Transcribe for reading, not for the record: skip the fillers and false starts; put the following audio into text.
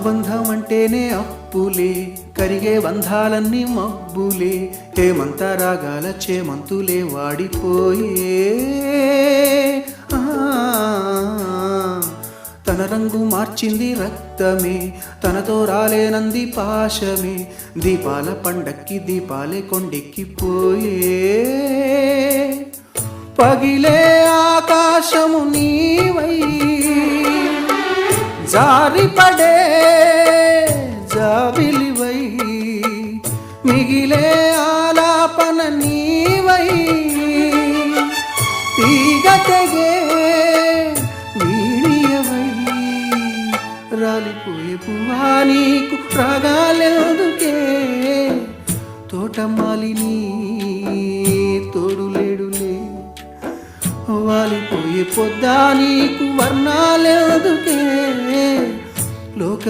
అనుబంధం అంటేనే అప్పులే, కరిగే బంధాలన్నీ మబ్బులే, హేమంత రాగాల చేమంతులే వాడిపోయే. తన రంగు మార్చింది రక్తమే, తనతో రాలేనంది పాశమే, దీపాల పండక్కి దీపాలే కొండెక్కిపోయే. పగిలే ఆకాశము నీవై, జారిపడే జాబిలివై, మిగిలే ఆలాపన నీవై, తీగ తెగే వీణియవై, రాలిపోయే పువ్వా నీకు రాగాలెందుకే, తోటమాలిని తోడులేడులే, వాలిపోయే పొద్దా నీకు వర్ణాలెందుకే, లోక